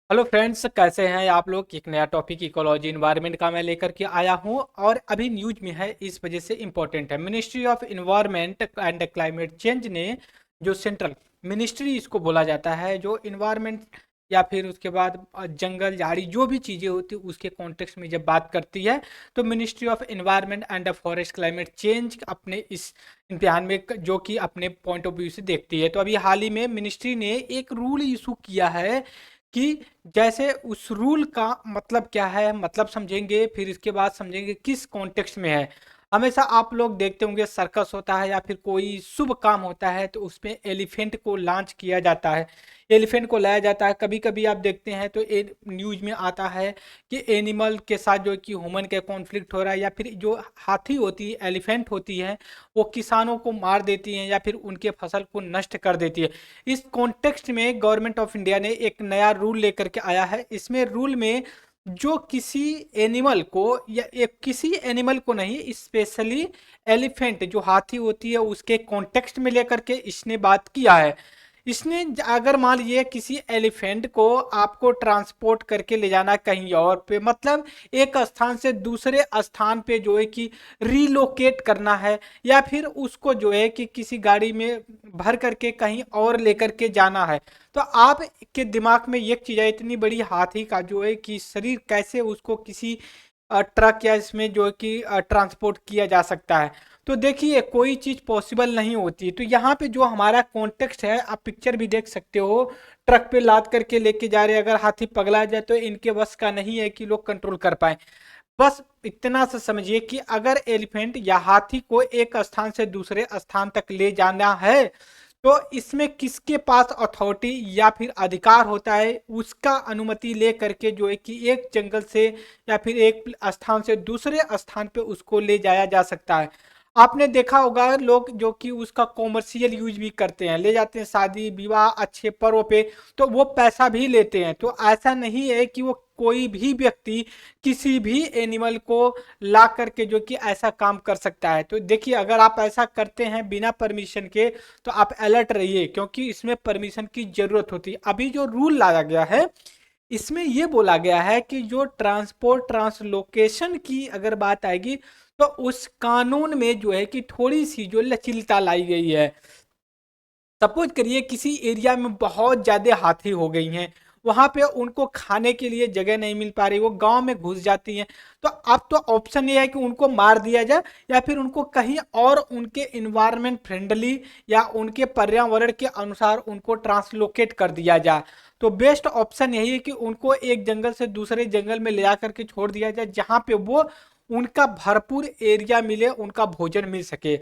Hello friends, कैसे हैं आप लोग। एक नया टॉपिक इकोलॉजी इन्वायरमेंट का मैं लेकर के आया हूं और अभी न्यूज में है, इस वजह से इम्पोर्टेंट है। Ministry of environment and climate change ने जो सेंट्रल मिनिस्ट्री इसको बोला जाता है, जो इन्वायरमेंट या फिर उसके बाद जंगल झाड़ी जो भी चीज़ें होती है उसके कॉन्टेक्स्ट में जब बात करती है, तो ministry of environment and forest climate change अपने इस इम्तिहान में जो कि अपने पॉइंट ऑफ व्यू से देखती है। तो अभी हाल ही में मिनिस्ट्री ने एक रूल इशू किया है कि जैसे उस रूल का मतलब क्या है, मतलब समझेंगे, फिर इसके बाद समझेंगे किस कॉन्टेक्स्ट में है। हमेशा आप लोग देखते होंगे, सर्कस होता है या फिर कोई शुभ काम होता है तो उसमें एलिफेंट को लॉन्च किया जाता है, एलिफेंट को लाया जाता है। कभी कभी आप देखते हैं तो न्यूज में आता है कि एनिमल के साथ जो कि ह्यूमन का कॉन्फ्लिक्ट हो रहा है, या फिर जो हाथी होती है, एलिफेंट होती है, वो किसानों को मार देती हैं या फिर उनके फसल को नष्ट कर देती है। इस कॉन्टेक्स्ट में गवर्नमेंट ऑफ इंडिया ने एक नया रूल लेकर के आया है। इसमें रूल में जो किसी एनिमल को, या एक किसी एनिमल को नहीं, स्पेशली एलिफेंट जो हाथी होती है उसके कॉन्टेक्स्ट में लेकर के इसने बात किया है। इसने अगर मान लीजिए किसी एलिफेंट को आपको ट्रांसपोर्ट करके ले जाना है कहीं और पे, मतलब एक स्थान से दूसरे स्थान पे जो है कि रीलोकेट करना है, या फिर उसको जो है कि किसी गाड़ी में भर करके कहीं और लेकर के जाना है, तो आप के दिमाग में एक चीज है, इतनी बड़ी हाथी का जो है कि शरीर कैसे उसको किसी ट्रक या इसमें जो है कि ट्रांसपोर्ट किया जा सकता है। तो देखिए, कोई चीज पॉसिबल नहीं होती। तो यहाँ पे जो हमारा कॉन्टेक्स्ट है, आप पिक्चर भी देख सकते हो, ट्रक पे लाद करके लेके जा रहे हैं। अगर हाथी पगला जाए तो इनके बस का नहीं है कि लोग कंट्रोल कर पाए। बस इतना सा समझिए कि अगर एलिफेंट या हाथी को एक स्थान से दूसरे स्थान तक ले जाना है, तो इसमें किसके पास अथॉरिटी या फिर अधिकार होता है, उसका अनुमति ले करके जो है कि एक जंगल से या फिर एक स्थान से दूसरे स्थान पे उसको ले जाया जा सकता है। आपने देखा होगा लोग जो कि उसका कॉमर्शियल यूज भी करते हैं, ले जाते हैं शादी विवाह अच्छे पर्व पे, तो वो पैसा भी लेते हैं। तो ऐसा नहीं है कि वो कोई भी व्यक्ति किसी भी एनिमल को ला करके जो कि ऐसा काम कर सकता है। तो देखिए, अगर आप ऐसा करते हैं बिना परमिशन के, तो आप अलर्ट रहिए, क्योंकि इसमें परमिशन की जरूरत होती है। अभी जो रूल लाया गया है, इसमें यह बोला गया है कि जो ट्रांसपोर्ट ट्रांसलोकेशन की अगर बात आएगी, तो उस कानून में जो है कि थोड़ी सी जो लचीलता लाई गई है। सपोज करिए किसी एरिया में बहुत ज्यादा हाथी हो गई हैं, वहां पे उनको खाने के लिए जगह नहीं मिल पा रही, वो गांव में घुस जाती हैं। तो अब तो ऑप्शन ये है कि उनको मार दिया जाए, या फिर उनको कहीं और उनके इन्वायरमेंट फ्रेंडली या उनके पर्यावरण के अनुसार उनको ट्रांसलोकेट कर दिया जाए। तो बेस्ट ऑप्शन यही है कि उनको एक जंगल से दूसरे जंगल में ले जा करके छोड़ दिया जाए, जहां पे वो उनका भरपूर एरिया मिले, उनका भोजन मिल सके।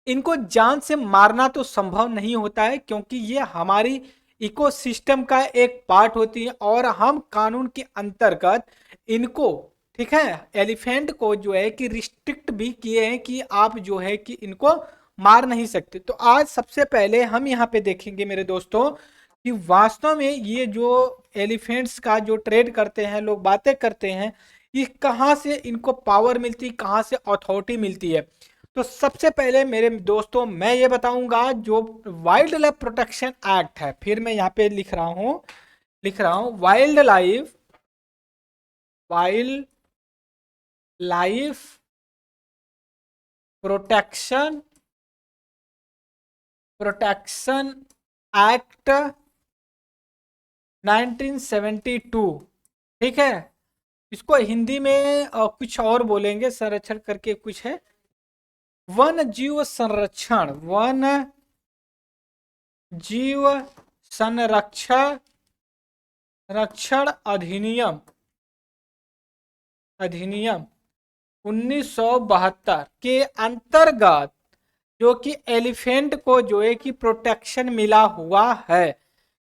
इनको जान से मारना तो संभव नहीं होता है, क्योंकि ये हमारी इकोसिस्टम का एक पार्ट होती है, और हम कानून के अंतर्गत इनको, ठीक है, एलिफेंट को जो है कि रिस्ट्रिक्ट भी किए हैं कि आप जो है कि इनको मार नहीं सकते। तो आज सबसे पहले हम यहाँ पे देखेंगे मेरे दोस्तों कि वास्तव में ये जो एलिफेंट्स का जो ट्रेड करते हैं लोग, बातें करते हैं, ये कहाँ से इनको पावर मिलती है, कहाँ से अथॉरिटी मिलती है। तो सबसे पहले मेरे दोस्तों मैं ये बताऊंगा, जो वाइल्ड लाइफ प्रोटेक्शन एक्ट है, फिर मैं यहाँ पे लिख रहा हूँ wild life protection protection act 1972। ठीक है, इसको हिंदी में कुछ और बोलेंगे, संरक्षण करके कुछ है, वन जीव संरक्षण, वन जीव संरक्षण रक्षण अधिनियम, अधिनियम 1972 के अंतर्गत जो कि एलिफेंट को जो है कि प्रोटेक्शन मिला हुआ है,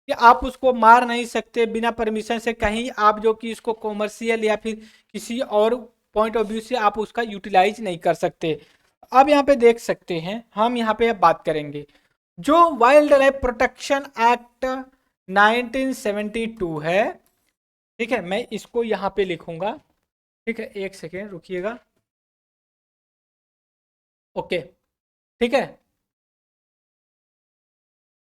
कि आप उसको मार नहीं सकते बिना परमिशन से कहीं, आप जो कि इसको कॉमर्शियल या फिर किसी और पॉइंट ऑफ व्यू से आप उसका यूटिलाइज नहीं कर सकते। अब यहाँ पे देख सकते हैं, हम यहाँ पे बात करेंगे जो वाइल्ड लाइफ प्रोटेक्शन एक्ट 1972 है। ठीक है, मैं इसको यहाँ पे लिखूंगा। ठीक है, एक सेकेंड रुकिएगा। ओके, ठीक है,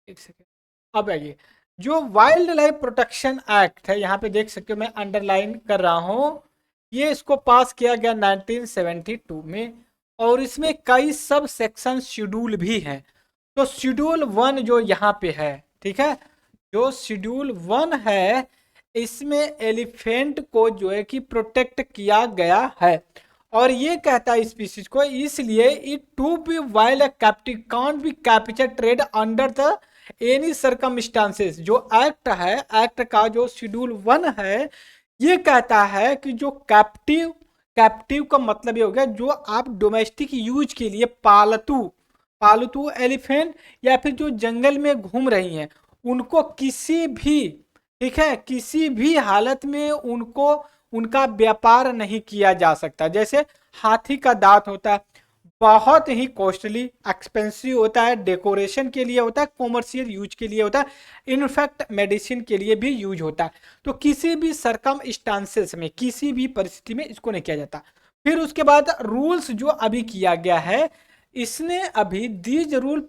एक सेकेंड। अब आइए, जो वाइल्ड लाइफ प्रोटेक्शन एक्ट है, यहाँ पे देख सकते हो मैं अंडरलाइन कर रहा हूँ, ये इसको पास किया गया 1972 में, और इसमें कई सब सेक्शन शेड्यूल भी हैं। तो शेड्यूल 1 जो यहाँ पे है, ठीक है, जो शेड्यूल 1 है इसमें एलिफेंट को जो है कि प्रोटेक्ट किया गया है, और ये कहता है स्पीसीज को, इसलिए it to be wild captive can't be capture trade under the any circumstances. जो एक्ट है, एक्ट का जो शेड्यूल 1 है, ये कहता है कि जो कैप्टिव, कैप्टिव का मतलब ये हो गया जो आप डोमेस्टिक यूज के लिए पालतू, पालतू एलिफेंट या फिर जो जंगल में घूम रही हैं, उनको किसी भी, ठीक है, किसी भी हालत में उनको, उनका व्यापार नहीं किया जा सकता। जैसे हाथी का दांत होता है, बहुत ही कॉस्टली एक्सपेंसिव होता है, डेकोरेशन के लिए होता है, कॉमर्शियल यूज के लिए होता है, इनफैक्ट मेडिसिन के लिए भी यूज होता है। तो किसी भी सरकमस्टांसेस में, किसी भी परिस्थिति में इसको नहीं किया जाता। फिर उसके बाद रूल्स जो अभी किया गया है, इसने अभी these rule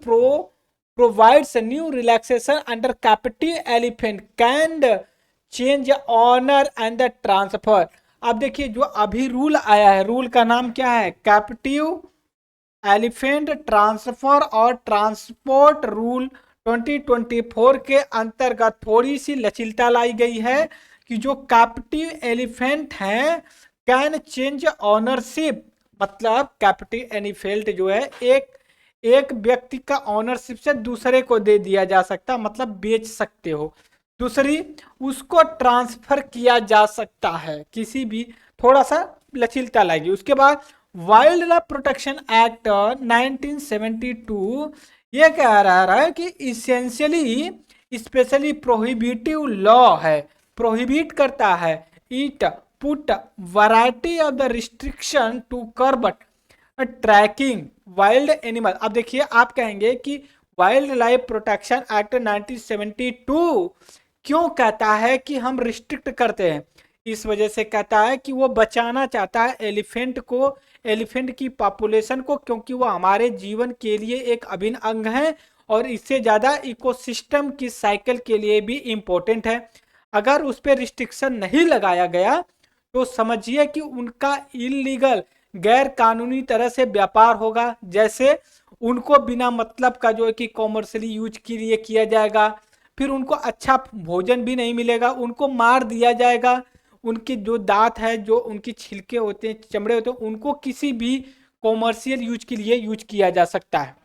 provides new relaxation under captive elephant can change owner and the transfer. अब देखिए जो अभी रूल आया है, रूल का नाम क्या है, कैप्टिव एलिफेंट ट्रांसफर और ट्रांसपोर्ट रूल 2024 के अंतर्गत थोड़ी सी लचीलता लाई गई है कि जो कैप्टिव एलिफेंट हैं कैन चेंज ऑनरशिप। मतलब कैप्टिव एलिफेंट जो है एक व्यक्ति का ऑनरशिप से दूसरे को दे दिया जा सकता, मतलब बेच सकते हो। दूसरी, उसको ट्रांसफर किया जा सकता है, किसी भी, थोड़ा सा लचीलता लाएगी। उसके बाद वाइल्ड लाइफ प्रोटेक्शन एक्ट 1972 ये कह रहा है कि इसेंशियली स्पेशली प्रोहिबिटिव लॉ है, प्रोहिबिट करता है, it put variety of the restriction to curb tracking wild animal. अब देखिए आप कहेंगे कि वाइल्ड लाइफ प्रोटेक्शन एक्ट 1972 क्यों कहता है कि हम रिस्ट्रिक्ट करते हैं, इस वजह से कहता है कि वो बचाना चाहता है एलिफेंट को, एलिफेंट की पॉपुलेशन को, क्योंकि वो हमारे जीवन के लिए एक अभिन्न अंग है और इससे ज़्यादा इकोसिस्टम की साइकिल के लिए भी इम्पोर्टेंट है। अगर उस पर रिस्ट्रिक्शन नहीं लगाया गया तो समझिए कि उनका इलीगल, गैर कानूनी तरह से व्यापार होगा। जैसे उनको बिना मतलब का जो है कि कॉमर्शियली यूज के लिए किया जाएगा, फिर उनको अच्छा भोजन भी नहीं मिलेगा, उनको मार दिया जाएगा, उनके जो दांत है, जो उनकी छिलके होते हैं, चमड़े होते हैं, उनको किसी भी कॉमर्शियल यूज के लिए यूज किया जा सकता है।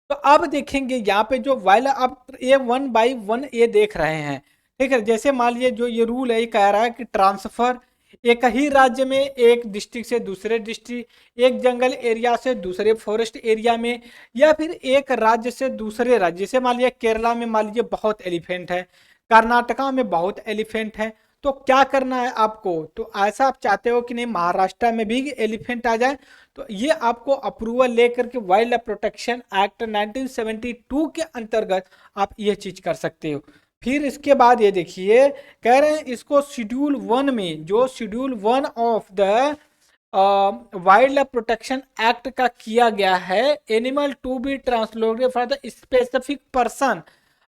तो अब देखेंगे यहाँ पे जो वाइल्ड, आप ये 1 बाई 1 ये देख रहे हैं, ठीक है। जैसे मान लीजिए जो ये रूल है, ये कह रहा है कि ट्रांसफर एक ही राज्य में, एक डिस्ट्रिक्ट से दूसरे डिस्ट्रिक्ट, एक जंगल एरिया से दूसरे फॉरेस्ट एरिया में, या फिर एक राज्य से दूसरे राज्य। जैसे मान लीजिए केरला में मान लीजिए बहुत एलिफेंट है, कर्नाटका में बहुत एलिफेंट है, तो क्या करना है आपको, तो ऐसा आप चाहते हो कि नहीं महाराष्ट्र में भी एलिफेंट आ जाए, तो ये आपको अप्रूवल लेकर के वाइल्ड लाइफ प्रोटेक्शन एक्ट 1972 के अंतर्गत आप ये चीज कर सकते हो। फिर इसके बाद ये देखिए कह रहे हैं इसको शेड्यूल 1 में, जो schedule 1 of the wildlife protection act का किया गया है, animal to be translocated for the specific person.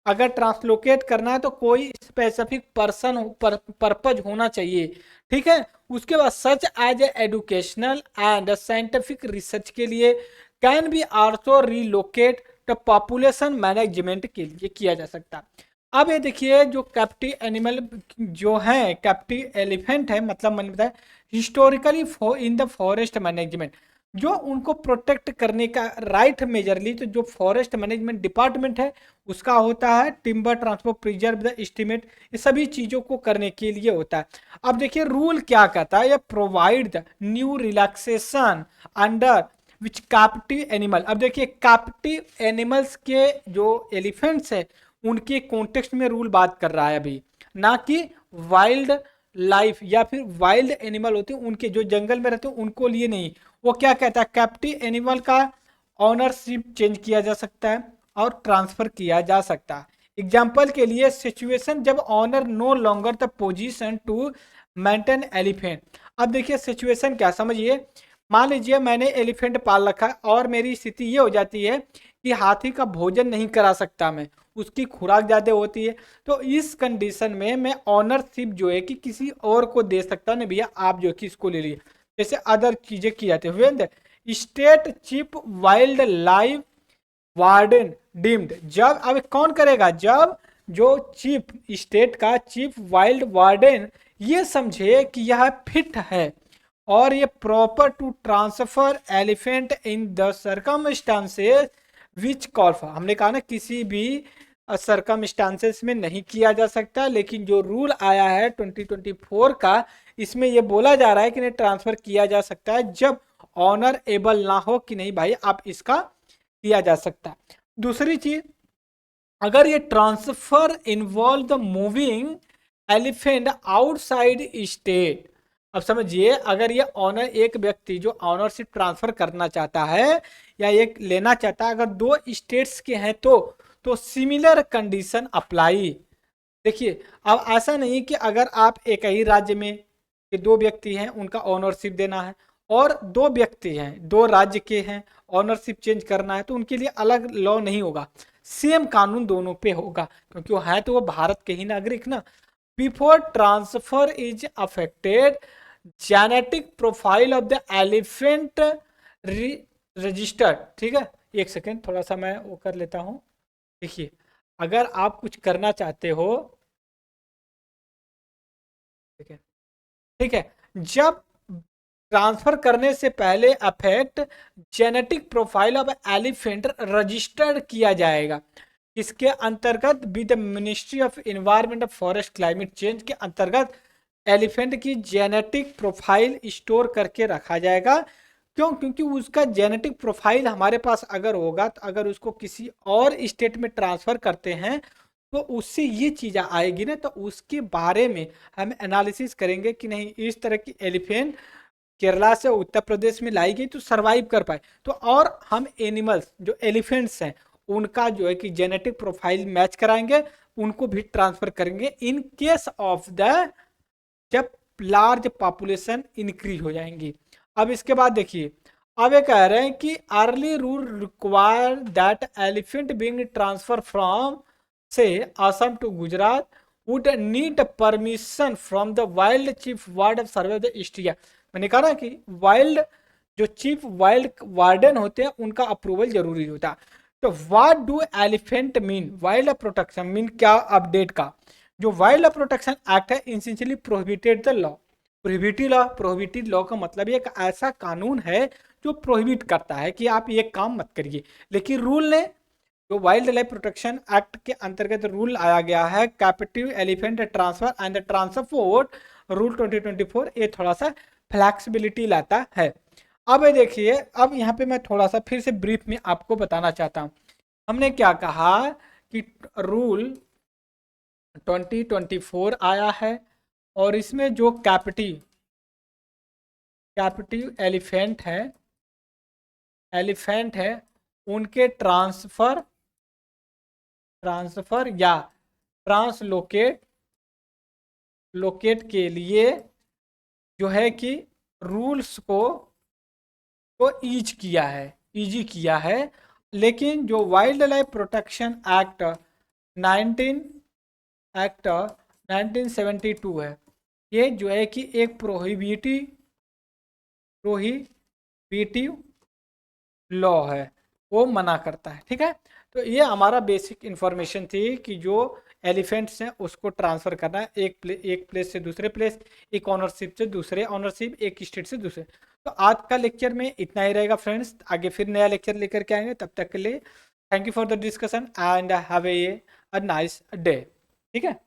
अगर ट्रांसलोकेट करना है तो कोई स्पेसिफिक पर्सन पर्पज होना चाहिए, ठीक है। उसके बाद such as a educational and scientific research के लिए, can be also relocate the population management के लिए किया जा सकता है। अब ये देखिए जो कैप्टिव एनिमल जो है, कैप्टिव एलिफेंट है, मतलब मैंने बताया historically in the forest management, जो उनको प्रोटेक्ट करने का राइट मेजरली तो जो फॉरेस्ट मैनेजमेंट डिपार्टमेंट है उसका होता है, timber transport preserve the estimate, ये सभी चीज़ों को करने के लिए होता है। अब देखिए रूल क्या कहता है, ये provide the new relaxation under which captive animal. अब देखिए कैप्टिव एनिमल्स के जो एलिफेंट्स है उनके कॉन्टेक्स्ट में रूल बात कर रहा है अभी, ना कि वाइल्ड लाइफ या फिर वाइल्ड एनिमल होते हैं उनके, जो जंगल में रहते हैं उनको लिए नहीं। वो क्या कहता है, कैप्टिव एनिमल का ऑनरशिप चेंज किया जा सकता है और ट्रांसफर किया जा सकता है। एग्जाम्पल के लिए सिचुएशन जब owner no longer the position to maintain elephant. अब देखिए सिचुएशन क्या, समझिए मान लीजिए मैंने एलिफेंट पाल रखा है और मेरी स्थिति ये हो जाती है कि हाथी का भोजन नहीं करा सकता मैं, उसकी खुराक ज़्यादा होती है। तो इस कंडीशन में मैं ऑनरशिप जो है कि किसी और को दे सकता हूँ, नहीं भैया आप जो है कि इसको ले लीजिए। जैसे अदर चीज़ें की जाती है। State chief wild life warden deemed, जब अब कौन करेगा, जब जो चीफ स्टेट का चीफ वाइल्ड वार्डन ये समझे कि यह फिट है और ये proper to transfer elephant in the circumstances which call for, हमने कहा ना किसी भी सर्कमस्टांसेस में नहीं किया जा सकता, लेकिन जो रूल आया है 2024 का इसमें ये बोला जा रहा है कि नहीं ट्रांसफर किया जा सकता है जब ऑनर एबल ना हो कि नहीं भाई आप इसका किया जा सकता है। दूसरी चीज, अगर ये transfer involve the moving elephant outside state, अब समझिए अगर ये ऑनर एक व्यक्ति जो ऑनरशिप ट्रांसफर करना चाहता है या एक लेना चाहता है, अगर दो स्टेट्स के हैं तो सिमिलर कंडीशन अप्लाई। देखिए अब ऐसा नहीं कि अगर आप एक ही राज्य में के दो व्यक्ति हैं उनका ओनरशिप देना है और दो व्यक्ति हैं दो राज्य के हैं ओनरशिप चेंज करना है तो उनके लिए अलग लॉ नहीं होगा, सेम कानून दोनों पे होगा क्योंकि वो है तो वो भारत के ही नागरिक ना। Before transfer is affected genetic profile of the elephant registered, ठीक है एक सेकेंड थोड़ा सा मैं वो कर लेता हूँ। देखिए अगर आप कुछ करना चाहते हो, ठीक है ठीक है, जब ट्रांसफर करने से पहले affect genetic profile of elephant registered किया जाएगा, इसके अंतर्गत with ministry of environment of forest climate change के अंतर्गत एलिफेंट की जेनेटिक प्रोफाइल स्टोर करके रखा जाएगा। क्यों, क्योंकि उसका जेनेटिक प्रोफाइल हमारे पास अगर होगा तो अगर उसको किसी और स्टेट में ट्रांसफर करते हैं तो उससे ये चीज़ आएगी ना, तो उसके बारे में हम एनालिसिस करेंगे कि नहीं इस तरह की एलिफेंट केरला से उत्तर प्रदेश में लाई गई तो सरवाइव कर पाए। तो और हम एनिमल्स जो एलिफेंट्स हैं उनका जो है कि जेनेटिक प्रोफाइल मैच कराएंगे, उनको भी ट्रांसफर करेंगे इन केस ऑफ द जब लार्ज पॉपुलेशन इंक्रीज हो जाएंगी। अब इसके बाद देखिए अब ये कह रहे हैं कि early rule require that elephant being transfer from से Assam to Gujarat would need permission from the wild chief ward of survey of the area. मैंने कहा ना कि वाइल्ड जो चीफ वाइल्ड वार्डन होते हैं उनका अप्रूवल जरूरी होता है। तो what do elephant mean, wild protection mean क्या अपडेट का, जो वाइल्ड प्रोटेक्शन एक्ट है essentially prohibited the law, prohibited law का मतलब ये एक ऐसा कानून है जो प्रोहिबिट करता है कि आप ये काम मत करिए, लेकिन रूल ने जो वाइल्ड लाइफ प्रोटेक्शन एक्ट के अंतर्गत रूल आया गया है captive elephant transfer and transport rule 2024, ये थोड़ा सा फ्लैक्सिबिलिटी लाता है। अब ये देखिए अब यहाँ पे मैं थोड़ा सा फिर से ब्रीफ में आपको बताना चाहता हूँ। हमने क्या कहा कि रूल 2024 आया है और इसमें जो कैप्टिव एलिफेंट है उनके ट्रांसफर या लोकेट के लिए जो है कि रूल्स को इजी किया है। लेकिन जो वाइल्ड लाइफ प्रोटेक्शन एक्ट 1972 है, ये जो है कि एक प्रोहिबिटिव लॉ है, वो मना करता है, ठीक है। तो ये हमारा बेसिक इंफॉर्मेशन थी कि जो एलिफेंट्स हैं उसको ट्रांसफर करना है एक प्लेस से दूसरे प्लेस, एक ऑनरशिप से दूसरे ऑनरशिप, एक स्टेट से दूसरे। तो आज का लेक्चर में इतना ही रहेगा फ्रेंड्स, आगे फिर नया लेक्चर लेकर के आएंगे, तब तक के लिए thank you for the discussion and have a nice day, ठीक है।